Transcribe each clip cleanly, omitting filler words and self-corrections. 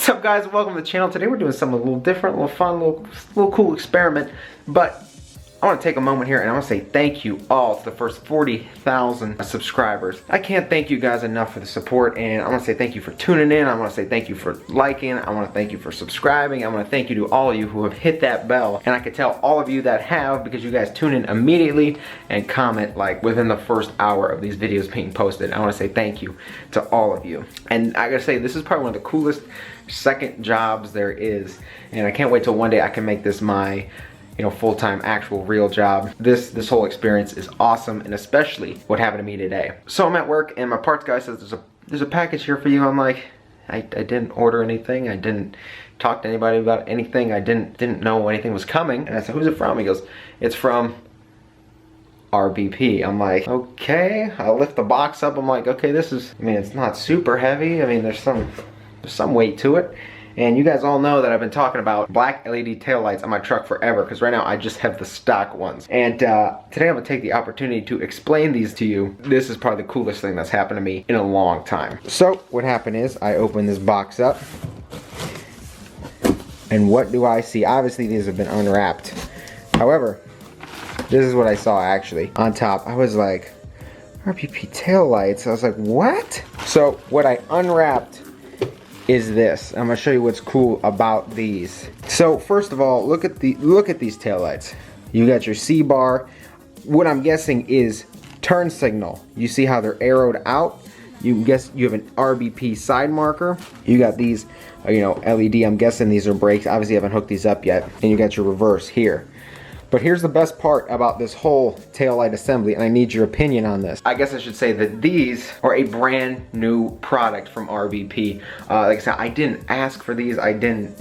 What's up, guys? Welcome to the channel. Today we're doing something a little different, a little fun, a little cool experiment. But I want to take a moment here and I want to say thank you all to the first 40,000 subscribers. I can't thank you guys enough for the support, and I want to say thank you for tuning in. I want to say thank you for liking. I want to thank you for subscribing. I want to thank you to all of you who have hit that bell, and I can tell all of you that have, because you guys tune in immediately and comment like within the first hour of these videos being posted. I want to say thank you to all of you. And I gotta say, this is probably one of the coolest second jobs there is, and I can't wait till one day I can make this my full-time actual real job. This whole experience is awesome, and especially what happened to me today. So I'm at work and my parts guy says there's a package here for you. I'm like, I didn't order anything. I didn't talk to anybody about anything. I didn't know anything was coming. And I said, who's it from? He goes, it's from RBP. I'm like, okay. I lift the box up. I'm like, okay, this is, I mean, it's not super heavy. I mean, there's some weight to it. And you guys all know that I've been talking about black LED taillights on my truck forever, because right now I just have the stock ones. And today I'm gonna take the opportunity to explain these to you. This is probably the coolest thing that's happened to me in a long time. So what happened is I opened this box up, and what do I see? Obviously these have been unwrapped. However, this is what I saw actually. On top, I was like, RBP taillights. I was like, what? So what I unwrapped is this. I'm gonna show you what's cool about these. So first of all, look at these taillights. You got your C bar. What I'm guessing is turn signal. You see how they're arrowed out? You guess you have an RBP side marker. You got these, LED. I'm guessing these are brakes. Obviously, I haven't hooked these up yet. And you got your reverse here. But here's the best part about this whole taillight assembly, and I need your opinion on this. I guess I should say that these are a brand new product from RBP. Like I said, I didn't ask for these. I didn't,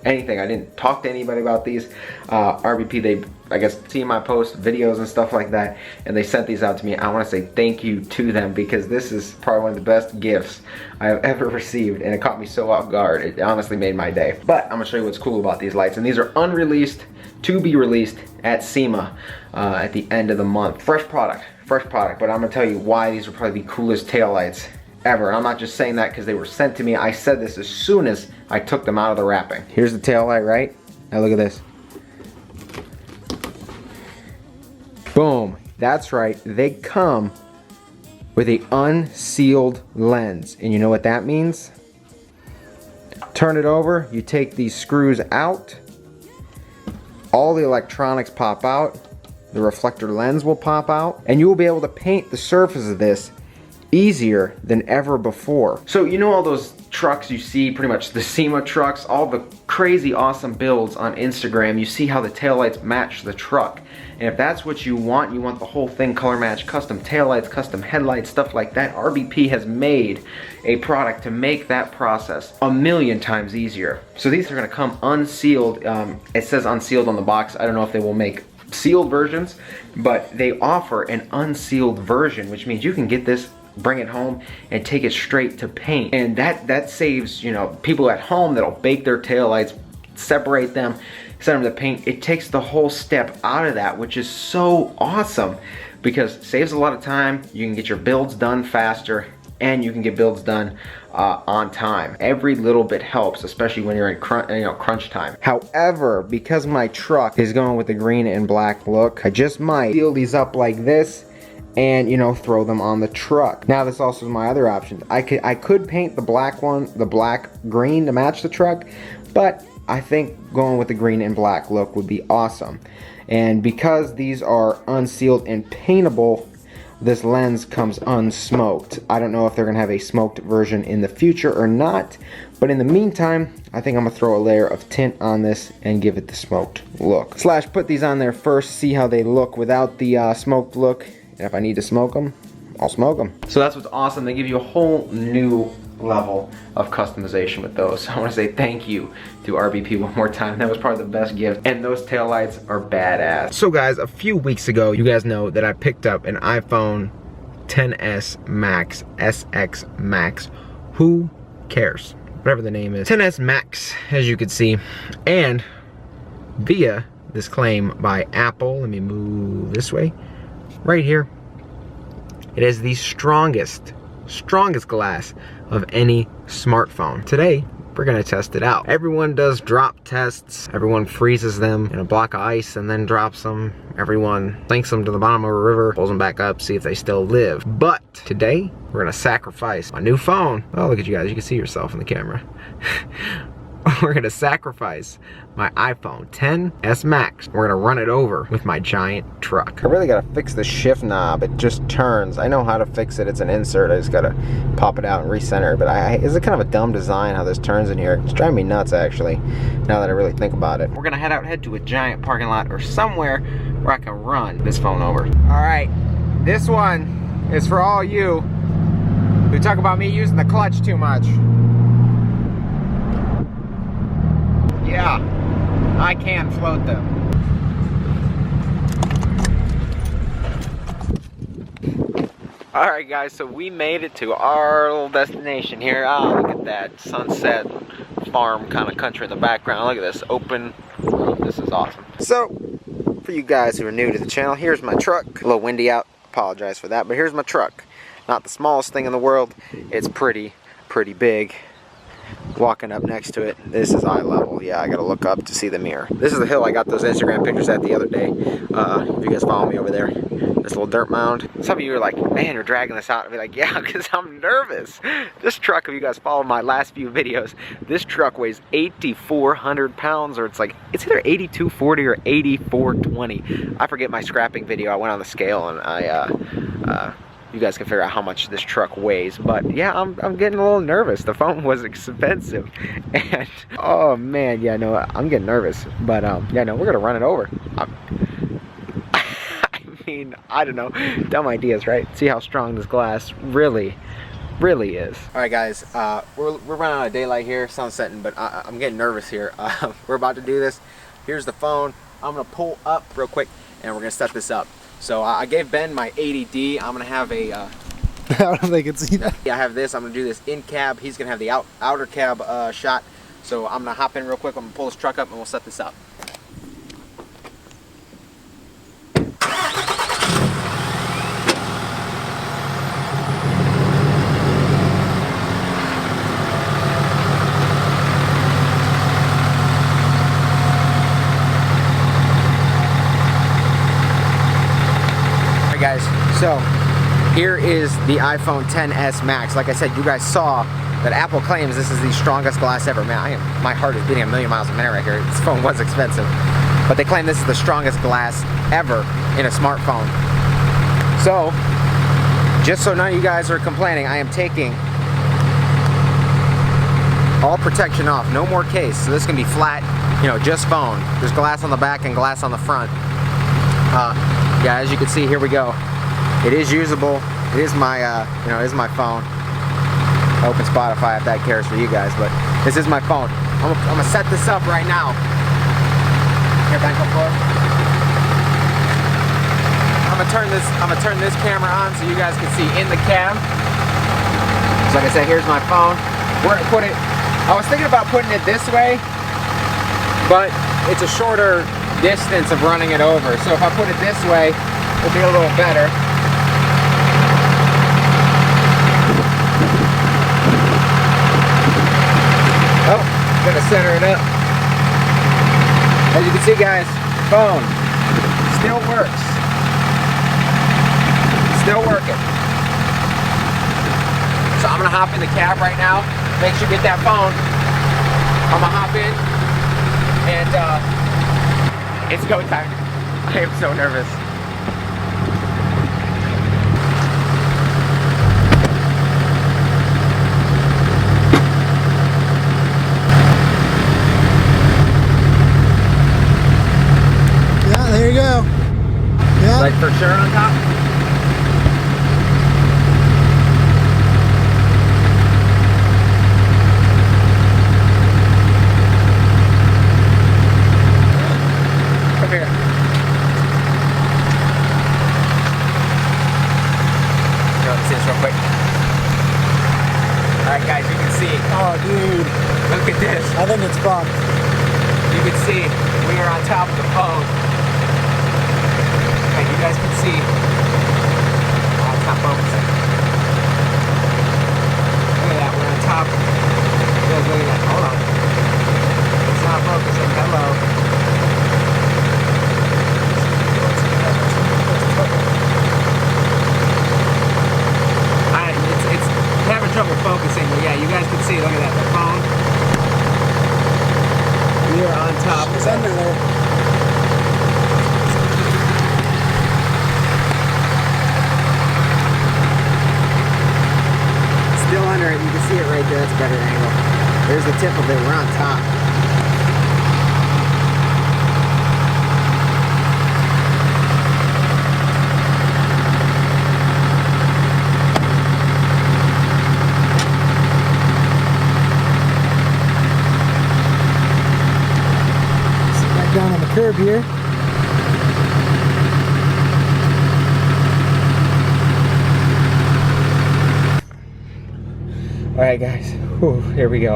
anything. I didn't talk to anybody about these. RBP, they, I guess, see my posts, videos and stuff like that, and they sent these out to me. I want to say thank you to them, because this is probably one of the best gifts I have ever received, and it caught me so off guard. It honestly made my day. But I'm gonna show you what's cool about these lights, and these are unreleased, to be released at SEMA at the end of the month. Fresh product, but I'm gonna tell you why these are probably the coolest taillights ever. And I'm not just saying that because they were sent to me. I said this as soon as I took them out of the wrapping. Here's the taillight, right? Now look at this. Boom, that's right. They come with an unsealed lens. And you know what that means? Turn it over, you take these screws out, all the electronics pop out, the reflector lens will pop out, and you will be able to paint the surface of this easier than ever before. So you know all those trucks you see, pretty much the SEMA trucks, all the crazy awesome builds on Instagram, you see how the taillights match the truck. And if that's what you want the whole thing color match, custom taillights, custom headlights, stuff like that, RBP has made a product to make that process a million times easier. So these are gonna come unsealed. It says unsealed on the box. I don't know if they will make sealed versions, but they offer an unsealed version, which means you can get this, bring it home, and take it straight to paint. And that saves, people at home that'll bake their taillights, separate them, send them to paint. It takes the whole step out of that, which is so awesome, because it saves a lot of time. You can get your builds done faster, and you can get builds done on time. Every little bit helps, especially when you're in crunch time. However, because my truck is going with the green and black look, I just might seal these up like this and throw them on the truck. Now this also is my other option. I could paint the black one, the black green, to match the truck, but I think going with the green and black look would be awesome. And because these are unsealed and paintable, this lens comes unsmoked. I don't know if they're gonna have a smoked version in the future or not, but in the meantime, I think I'm gonna throw a layer of tint on this and give it the smoked look. / put these on there first, see how they look without the smoked look. And if I need to smoke them, I'll smoke them. So that's what's awesome. They give you a whole new level of customization with those. So I want to say thank you to RBP one more time. That was probably the best gift, and those taillights are badass. So guys, a few weeks ago, you guys know that I picked up an iPhone XS Max, SX Max. Who cares? Whatever the name is. XS Max, as you can see, and via this claim by Apple, let me move this way, right here, it is the strongest glass of any smartphone. Today, we're gonna test it out. Everyone does drop tests. Everyone freezes them in a block of ice and then drops them. Everyone sinks them to the bottom of a river, pulls them back up, see if they still live. But today, we're gonna sacrifice my new phone. Oh, look at you guys, you can see yourself in the camera. We're gonna sacrifice my iPhone XS Max. We're gonna run it over with my giant truck. I really gotta fix the shift knob. It just turns. I know how to fix it. It's an insert. I just gotta pop it out and recenter it. But it's a kind of a dumb design how this turns in here. It's driving me nuts actually, now that I really think about it. We're gonna head to a giant parking lot or somewhere where I can run this phone over. All right, this one is for all you who talk about me using the clutch too much. Yeah, I can float them. Alright guys, so we made it to our little destination here. Oh, look at that sunset farm kind of country in the background. Look at this open road. This is awesome. So, for you guys who are new to the channel, here's my truck. A little windy out, apologize for that, but here's my truck. Not the smallest thing in the world. It's pretty big. Walking up next to it, this is eye level. Yeah, I gotta look up to see the mirror. This is the hill I got those Instagram pictures at the other day. If you guys follow me over there, this little dirt mound. Some of you are like, man, you're dragging this out. I'd be like, yeah, because I'm nervous. This truck, if you guys follow my last few videos, this truck weighs 8,400 pounds, or it's either 8,240 or 8,420. I forget my scrapping video. I went on the scale and you guys can figure out how much this truck weighs. But yeah, I'm getting a little nervous. The phone was expensive, and oh man, yeah, no, I'm getting nervous. But yeah, no, we're gonna run it over. I mean, I don't know, dumb ideas, right? See how strong this glass really is. All right, guys, we're running out of daylight here, sun's setting, but I'm getting nervous here. We're about to do this. Here's the phone. I'm gonna pull up real quick, and we're gonna set this up. So I gave Ben my 80D. I'm gonna have a. I don't know if they can see that. Yeah, I have this. I'm gonna do this in cab. He's gonna have the outer cab shot. So I'm gonna hop in real quick. I'm gonna pull this truck up and we'll set this up. Guys, so here is the iPhone XS Max. Like I said, you guys saw that Apple claims this is the strongest glass ever. Man, my heart is beating a million miles a minute right here. This phone was expensive, but they claim this is the strongest glass ever in a smartphone. So, just so none of you guys are complaining, I am taking all protection off. No more case. So this can be flat, you know, just phone. There's glass on the back and glass on the front. Yeah, as you can see, here we go. It is usable. It is my, you know, it is my phone. Open Spotify if that cares for you guys, but this is my phone. I'm gonna set this up right now. Here, back up forward. I'm gonna turn this camera on so you guys can see in the cab. So like I said, here's my phone. We're gonna put it. I was thinking about putting it this way, but it's a shorter distance of running it over. So if I put it this way, it'll be a little better. Oh, I'm gonna center it up. As you can see, guys, phone still works. Still working. So I'm gonna hop in the cab right now. Make sure you get that phone. I'm gonna hop in and it's go time. I am so nervous. Yeah, there you go. Yeah. Like for sure on top? Come here. Let's see this real quick. Alright guys, you can see. Oh dude. Look at this. I think it's fun. You can see we are on top of the phone. And you guys can see. Oh, it's not focusing. Look at that, we're on top. Look at that. Hold on. It's not focusing. Hello. It's having trouble focusing, but yeah, you guys can see. Look at that. The phone. We are on top. It's under there. Still under it. You can see it right there. That's a better angle. There's the tip of it. We're on top. Down on the curb here. All right, guys. Whew, here we go.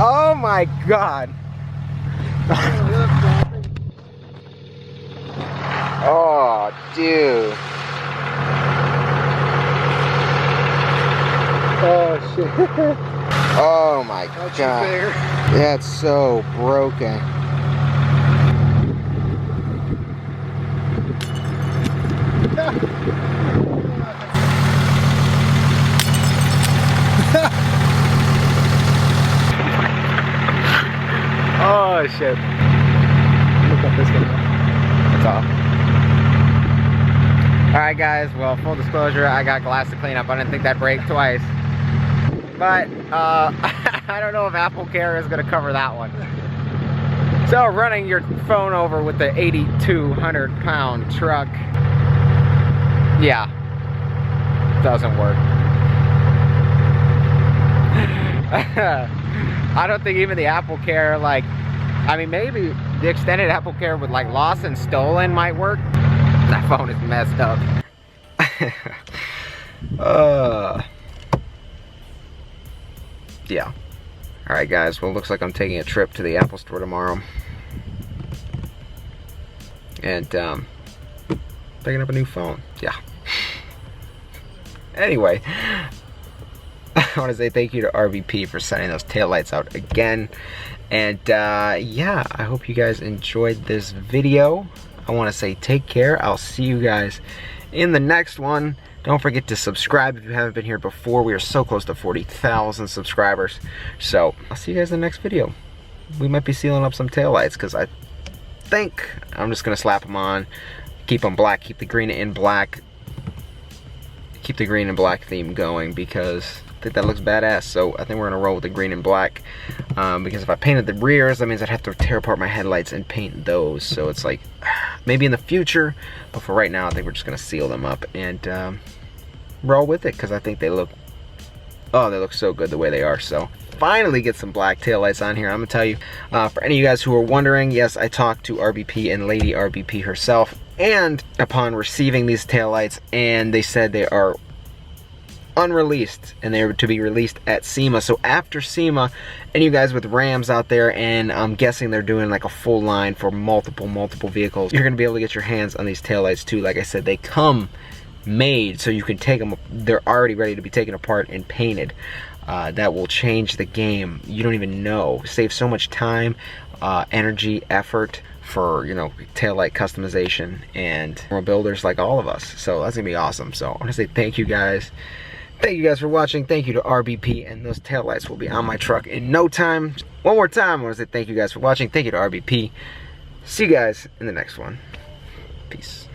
Oh my God. Oh, dude. Oh shit. Oh my God. That's so broken. Oh shit. Look up this one. That's all. Alright guys, well, full disclosure, I got glass to clean up. I didn't think that'd break twice. But I don't know if Apple Care is going to cover that one. So running your phone over with the 8,200 pound truck, yeah, doesn't work. I don't think even the Apple Care, like, I mean, maybe the extended Apple Care with like lost and stolen might work. That phone is messed up. Yeah. Alright guys, well, looks like I'm taking a trip to the Apple Store tomorrow. And picking up a new phone. Yeah. Anyway, I want to say thank you to RVP for sending those taillights out again. And yeah, I hope you guys enjoyed this video. I want to say take care. I'll see you guys in the next one. Don't forget to subscribe if you haven't been here before. We are so close to 40,000 subscribers. So I'll see you guys in the next video. We might be sealing up some taillights because I think I'm just going to slap them on, keep them black, keep the green and black, keep the green and black theme going because I think that looks badass. So I think we're going to roll with the green and black because if I painted the rears, that means I'd have to tear apart my headlights and paint those. So it's like maybe in the future, but for right now, I think we're just going to seal them up and roll with it because I think they look, oh, they look so good the way they are. So finally get some black taillights on here. I'm gonna tell you, for any of you guys who are wondering, yes, I talked to RBP and Lady RBP herself, and upon receiving these taillights, and they said they are unreleased and they are to be released at SEMA. So after SEMA, any of you guys with Rams out there, and I'm guessing they're doing like a full line for multiple vehicles, you're gonna be able to get your hands on these taillights too. Like I said, they come made so you can take them, they're already ready to be taken apart and painted. That will change the game. You don't even know. Save so much time, energy, effort for, you know, taillight customization and for builders like all of us. So that's gonna be awesome. So I want to say thank you guys. Thank you guys for watching. Thank you to RBP, and those taillights will be on my truck in no time. One more time, I want to say thank you guys for watching. Thank you to RBP. See you guys in the next one. Peace.